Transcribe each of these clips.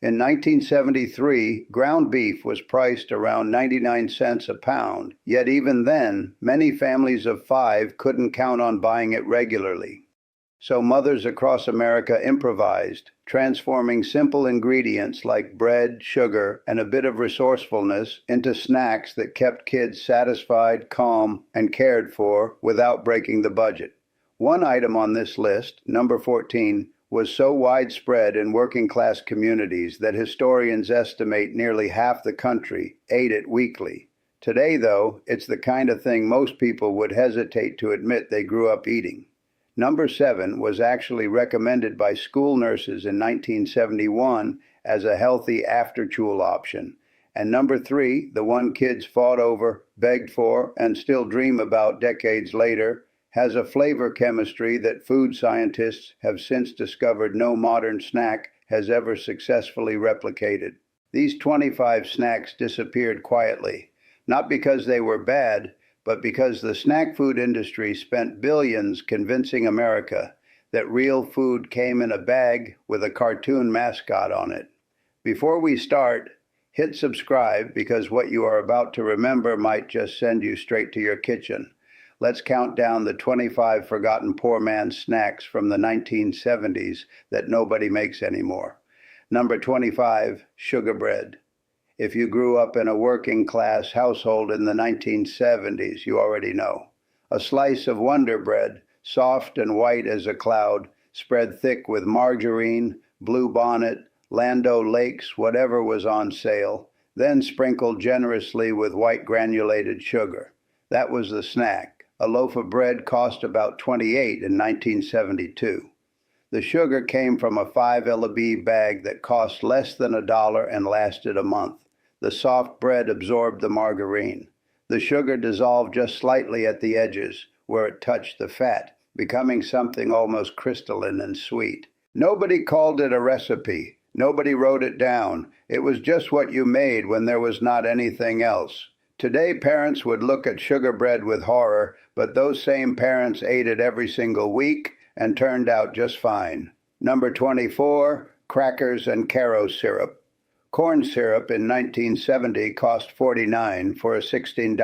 In 1973, ground beef was priced around 99 cents a pound, yet even then, many families of 5 couldn't count on buying it regularly. So mothers across America improvised, transforming simple ingredients like bread, sugar, and a bit of resourcefulness into snacks that kept kids satisfied, calm, and cared for without breaking the budget. One item on this list, number 14, was so widespread in working-class communities that historians estimate nearly half the country ate it weekly. Today, though, it's the kind of thing most people would hesitate to admit they grew up eating. Number 7 was actually recommended by school nurses in 1971 as a healthy after-school option. And number 3, the one kids fought over, begged for, and still dream about decades later, has a flavor chemistry that food scientists have since discovered no modern snack has ever successfully replicated. These 25 snacks disappeared quietly, not because they were bad, but because the snack food industry spent billions convincing America that real food came in a bag with a cartoon mascot on it. Before we start, hit subscribe because what you are about to remember might just send you straight to your kitchen. Let's count down the 25 forgotten poor man's snacks from the 1970s that nobody makes anymore. Number 25, sugar bread. If you grew up in a working-class household in the 1970s, you already know. A slice of Wonder Bread, soft and white as a cloud, spread thick with margarine, Blue Bonnet, Land O'Lakes, whatever was on sale, then sprinkled generously with white granulated sugar. That was the snack. A loaf of bread cost about 28 in 1972. The sugar came from a 5 LB bag that cost less than $1 and lasted a month. The soft bread absorbed the margarine. The sugar dissolved just slightly at the edges, where it touched the fat, becoming something almost crystalline and sweet. Nobody called it a recipe. Nobody wrote it down. It was just what you made when there was not anything else. Today, parents would look at sugar bread with horror, but those same parents ate it every single week and turned out just fine. Number 24, crackers and Caro syrup. Corn syrup in 1970 cost 49 for a 16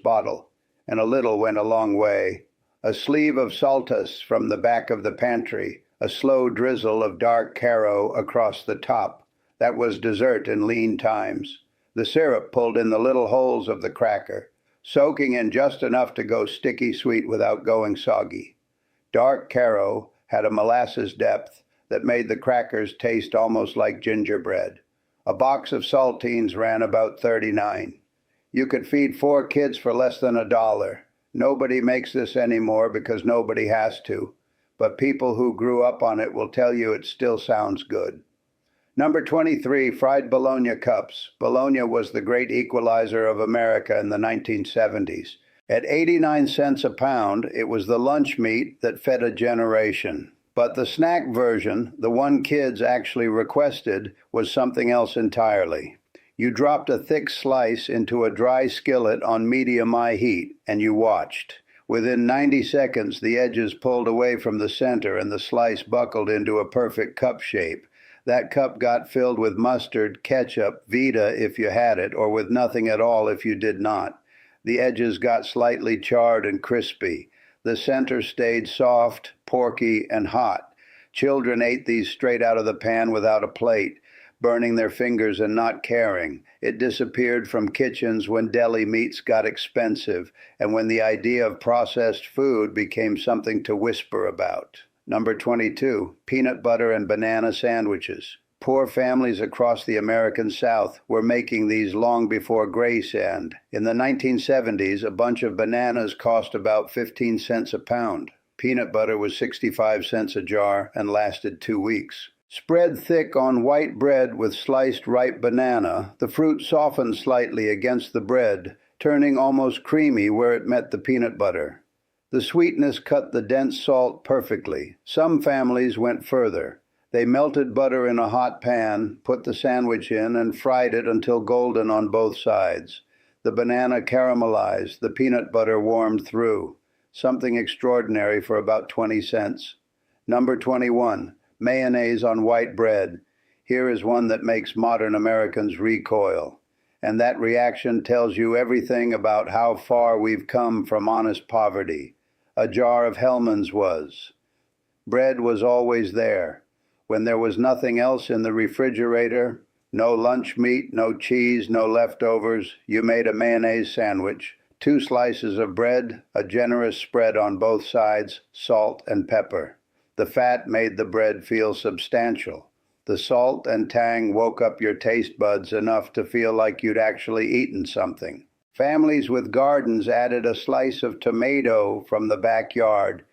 bottle, and a little went a long way. A sleeve of saltus from the back of the pantry, a slow drizzle of dark Caro across the top. That was dessert in lean times. The syrup pulled in the little holes of the cracker, soaking in just enough to go sticky sweet without going soggy. Dark Caro had a molasses depth that made the crackers taste almost like gingerbread. A box of saltines ran about 39. You could feed 4 kids for less than $1. Nobody makes this anymore because nobody has to, but people who grew up on it will tell you it still sounds good. Number 23, fried bologna cups. Bologna was the great equalizer of America in the 1970s. At 89 cents a pound, it was the lunch meat that fed a generation. But the snack version, the one kids actually requested, was something else entirely. You dropped a thick slice into a dry skillet on medium-high heat, and you watched. Within 90 seconds, the edges pulled away from the center and the slice buckled into a perfect cup shape. That cup got filled with mustard, ketchup, Vita if you had it, or with nothing at all if you did not. The edges got slightly charred and crispy. The center stayed soft, porky, and hot. Children ate these straight out of the pan without a plate, burning their fingers and not caring. It disappeared from kitchens when deli meats got expensive and when the idea of processed food became something to whisper about. Number 22, peanut butter and banana sandwiches. Poor families across the American South were making these long before gray sand. In the 1970s, a bunch of bananas cost about 15 cents a pound. Peanut butter was 65 cents a jar and lasted 2 weeks. Spread thick on white bread with sliced ripe banana, the fruit softened slightly against the bread, turning almost creamy where it met the peanut butter. The sweetness cut the dense salt perfectly. Some families went further. They melted butter in a hot pan, put the sandwich in, and fried it until golden on both sides. The banana caramelized, the peanut butter warmed through. Something extraordinary for about 20 cents. Number 21, mayonnaise on white bread. Here is one that makes modern Americans recoil. And that reaction tells you everything about how far we've come from honest poverty. A jar of Hellmann's was. Bread was always there. When there was nothing else in the refrigerator, no lunch meat, no cheese, no leftovers, you made a mayonnaise sandwich, 2 slices of bread, a generous spread on both sides, salt and pepper. The fat made the bread feel substantial. The salt and tang woke up your taste buds enough to feel like you'd actually eaten something. Families with gardens added a slice of tomato from the backyard.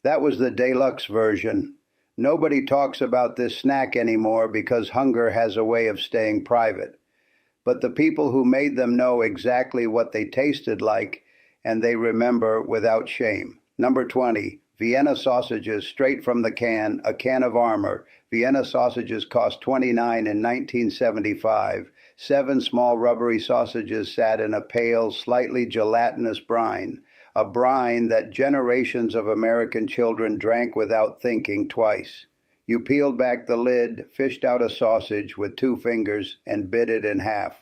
That was the deluxe version. Nobody talks about this snack anymore because hunger has a way of staying private. But the people who made them know exactly what they tasted like, and they remember without shame. Number 20, Vienna sausages straight from the can, a can of armor. Vienna sausages cost $29 in 1975. 7 small rubbery sausages sat in a pale, slightly gelatinous brine. A brine that generations of American children drank without thinking twice. You peeled back the lid, fished out a sausage with 2 fingers, and bit it in half.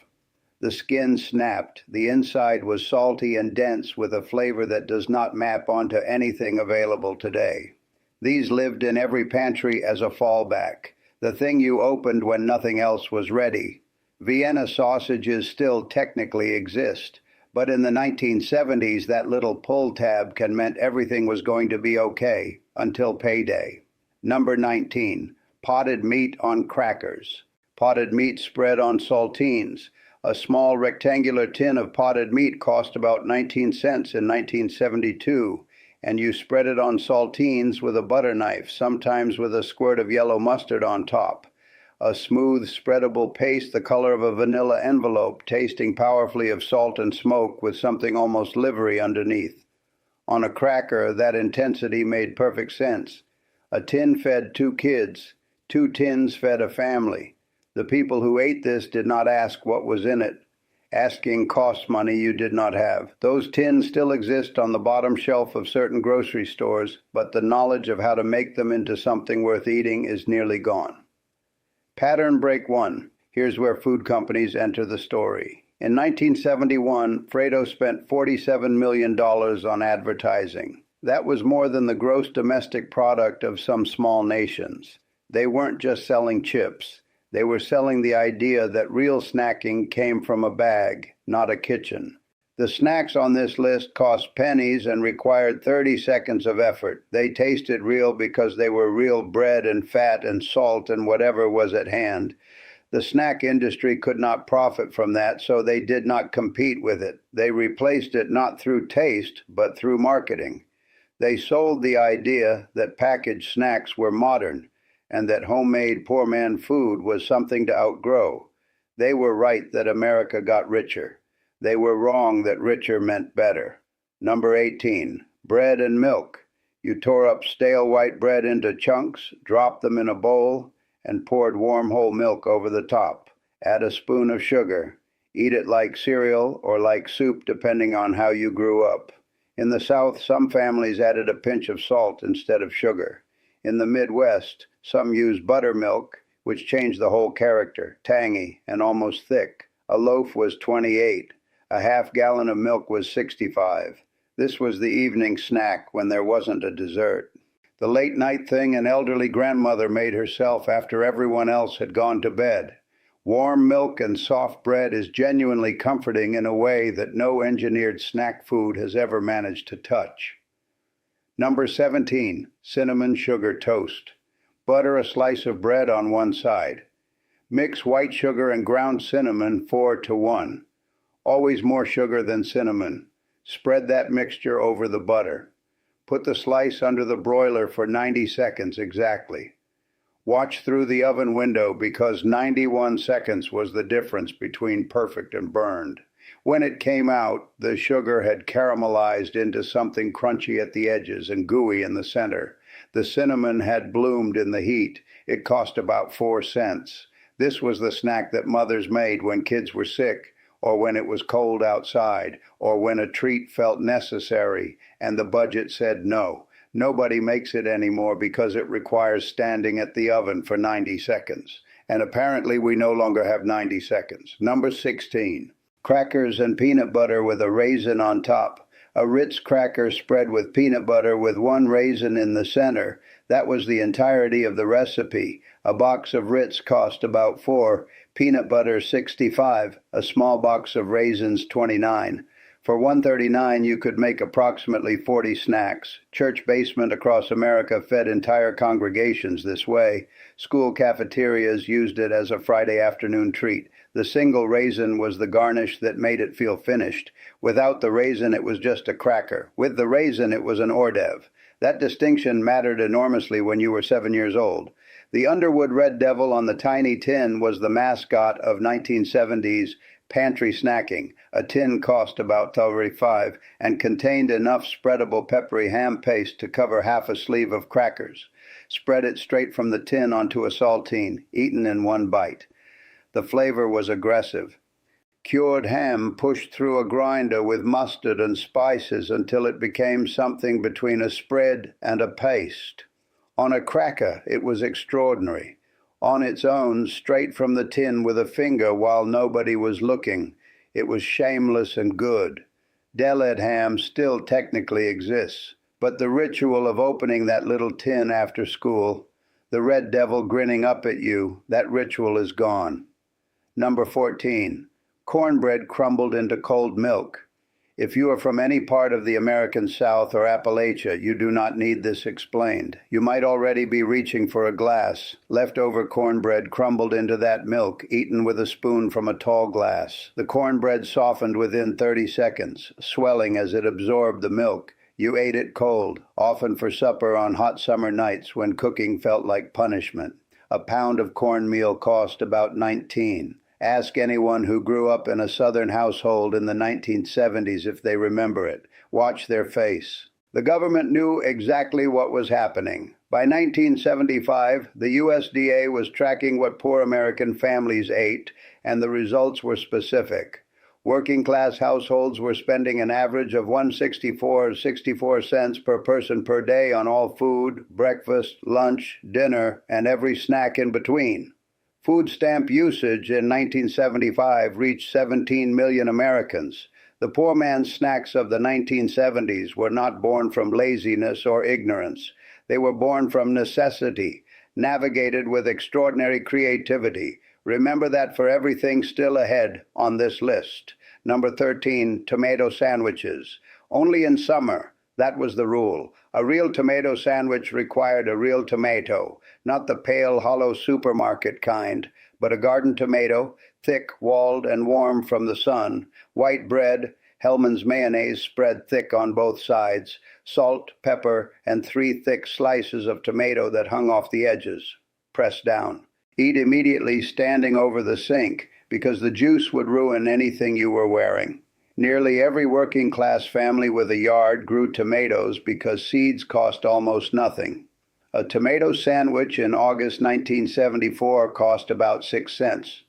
The skin snapped. The inside was salty and dense with a flavor that does not map onto anything available today. These lived in every pantry as a fallback, the thing you opened when nothing else was ready. Vienna sausages still technically exist. But in the 1970s, that little pull tab can meant everything was going to be okay until payday. Number 19, potted meat on crackers. Potted meat spread on saltines. A small rectangular tin of potted meat cost about 19 cents in 1972, and you spread it on saltines with a butter knife, sometimes with a squirt of yellow mustard on top. A smooth, spreadable paste the color of a vanilla envelope, tasting powerfully of salt and smoke with something almost livery underneath. On a cracker, that intensity made perfect sense. A tin fed 2 kids. 2 tins fed a family. The people who ate this did not ask what was in it. Asking cost money you did not have. Those tins still exist on the bottom shelf of certain grocery stores, but the knowledge of how to make them into something worth eating is nearly gone. Pattern break 1. Here's where food companies enter the story. In 1971, Fredo spent $47 million on advertising. That was more than the gross domestic product of some small nations. They weren't just selling chips. They were selling the idea that real snacking came from a bag, not a kitchen. The snacks on this list cost pennies and required 30 seconds of effort. They tasted real because they were real bread and fat and salt and whatever was at hand. The snack industry could not profit from that, so they did not compete with it. They replaced it not through taste, but through marketing. They sold the idea that packaged snacks were modern and that homemade poor man food was something to outgrow. They were right that America got richer. They were wrong that richer meant better. Number 18, bread and milk. You tore up stale white bread into chunks, dropped them in a bowl, and poured warm whole milk over the top. Add a spoon of sugar. Eat it like cereal or like soup depending on how you grew up. In the South, some families added a pinch of salt instead of sugar. In the Midwest, some used buttermilk, which changed the whole character, tangy and almost thick. A loaf was 28. A half-gallon of milk was 65. This was the evening snack when there wasn't a dessert. The late-night thing an elderly grandmother made herself after everyone else had gone to bed. Warm milk and soft bread is genuinely comforting in a way that no engineered snack food has ever managed to touch. Number 17, cinnamon sugar toast. Butter a slice of bread on one side. Mix white sugar and ground cinnamon 4-to-1. Always more sugar than cinnamon. Spread that mixture over the butter. Put the slice under the broiler for 90 seconds exactly. Watch through the oven window because 91 seconds was the difference between perfect and burned. When it came out, the sugar had caramelized into something crunchy at the edges and gooey in the center. The cinnamon had bloomed in the heat. It cost about 4 cents. This was the snack that mothers made when kids were sick, or when it was cold outside, or when a treat felt necessary and the budget said no. Nobody makes it anymore because it requires standing at the oven for 90 seconds. And apparently we no longer have 90 seconds. Number 16. Crackers and peanut butter with a raisin on top. A Ritz cracker spread with peanut butter with one raisin in the center. That was the entirety of the recipe. A box of Ritz cost about $4, peanut butter $65, a small box of raisins $29. For $1.39, you could make approximately 40 snacks. Church basement across America fed entire congregations this way. School cafeterias used it as a Friday afternoon treat. The single raisin was the garnish that made it feel finished. Without the raisin, it was just a cracker. With the raisin, it was an hors d'oeuvre. That distinction mattered enormously when you were 7 years old. The Underwood Red Devil on the tiny tin was the mascot of 1970s pantry snacking. A tin cost about $35 and contained enough spreadable peppery ham paste to cover half a sleeve of crackers. Spread it straight from the tin onto a saltine, eaten in one bite. The flavor was aggressive. Cured ham pushed through a grinder with mustard and spices until it became something between a spread and a paste. On a cracker, it was extraordinary. On its own, straight from the tin with a finger while nobody was looking, it was shameless and good. Dead ham still technically exists, but the ritual of opening that little tin after school, the Red Devil grinning up at you, that ritual is gone. Number 14. Cornbread crumbled into cold milk. If you are from any part of the American South or Appalachia, you do not need this explained. You might already be reaching for a glass. Leftover cornbread crumbled into that milk, eaten with a spoon from a tall glass. The cornbread softened within 30 seconds, swelling as it absorbed the milk. You ate it cold, often for supper on hot summer nights when cooking felt like punishment. A pound of cornmeal cost about $19. Ask anyone who grew up in a Southern household in the 1970s if they remember it. Watch their face. The government knew exactly what was happening. By 1975, the USDA was tracking what poor American families ate, and the results were specific. Working-class households were spending an average of $1.64 per person per day on all food, breakfast, lunch, dinner, and every snack in between. Food stamp usage in 1975 reached 17 million Americans. The poor man's snacks of the 1970s were not born from laziness or ignorance. They were born from necessity, navigated with extraordinary creativity. Remember that for everything still ahead on this list. Number 13, tomato sandwiches. Only in summer. That was the rule. A real tomato sandwich required a real tomato, not the pale, hollow supermarket kind, but a garden tomato, thick, walled, and warm from the sun, white bread, Hellmann's mayonnaise spread thick on both sides, salt, pepper, and 3 thick slices of tomato that hung off the edges. Press down. Eat immediately standing over the sink, because the juice would ruin anything you were wearing. Nearly every working-class family with a yard grew tomatoes because seeds cost almost nothing. A tomato sandwich in August 1974 cost about 6 cents.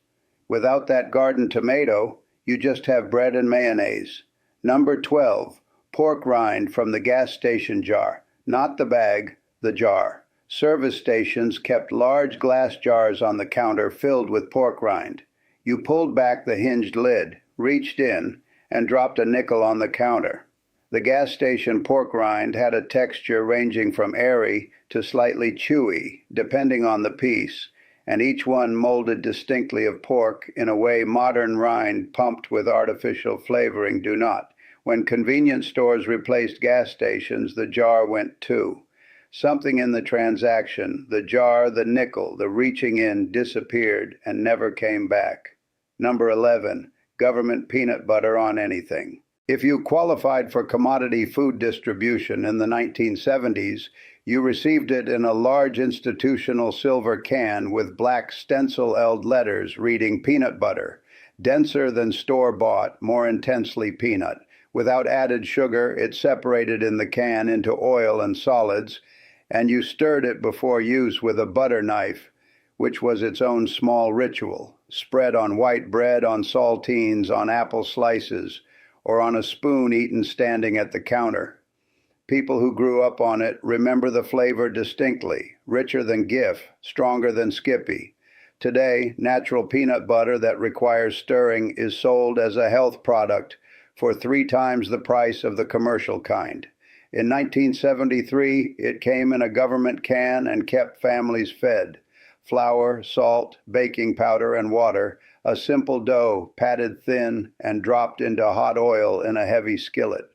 Without that garden tomato, you just have bread and mayonnaise. Number 12, pork rind from the gas station jar. Not the bag, the jar. Service stations kept large glass jars on the counter filled with pork rind. You pulled back the hinged lid, reached in, and dropped a nickel on the counter. The gas station pork rind had a texture ranging from airy to slightly chewy, depending on the piece, and each one molded distinctly of pork in a way modern rind pumped with artificial flavoring do not. When convenience stores replaced gas stations, the jar went too. Something in the transaction, the jar, the nickel, the reaching in, disappeared and never came back. Number 11. Government peanut butter on anything. If you qualified for commodity food distribution in the 1970s, you received it in a large institutional silver can with black stencil-elled letters reading peanut butter, denser than store-bought, more intensely peanut. Without added sugar, it separated in the can into oil and solids, and you stirred it before use with a butter knife, which was its own small ritual, spread on white bread, on saltines, on apple slices, or on a spoon eaten standing at the counter. People who grew up on it remember the flavor distinctly, richer than Gif, stronger than Skippy. Today, natural peanut butter that requires stirring is sold as a health product for 3 times the price of the commercial kind. In 1973, it came in a government can and kept families fed. Flour, salt, baking powder, and water, a simple dough patted thin and dropped into hot oil in a heavy skillet.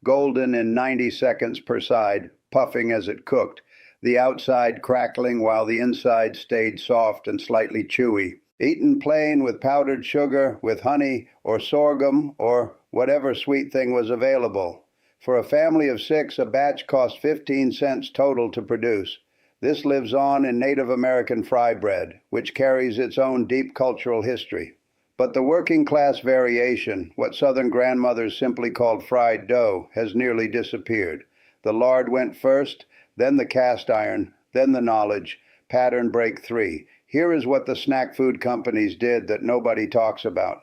Golden in 90 seconds per side, puffing as it cooked, the outside crackling while the inside stayed soft and slightly chewy. Eaten plain with powdered sugar, with honey, or sorghum, or whatever sweet thing was available. For a family of 6, a batch cost 15 cents total to produce. This lives on in Native American fry bread, which carries its own deep cultural history. But the working class variation, what Southern grandmothers simply called fried dough, has nearly disappeared. The lard went first, then the cast iron, then the knowledge. Pattern break 3. Here is what the snack food companies did that nobody talks about.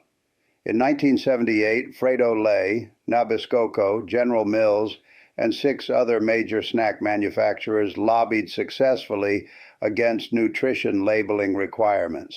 In 1978, Frito-Lay, Nabisco, General Mills, and 6 other major snack manufacturers lobbied successfully against nutrition labeling requirements.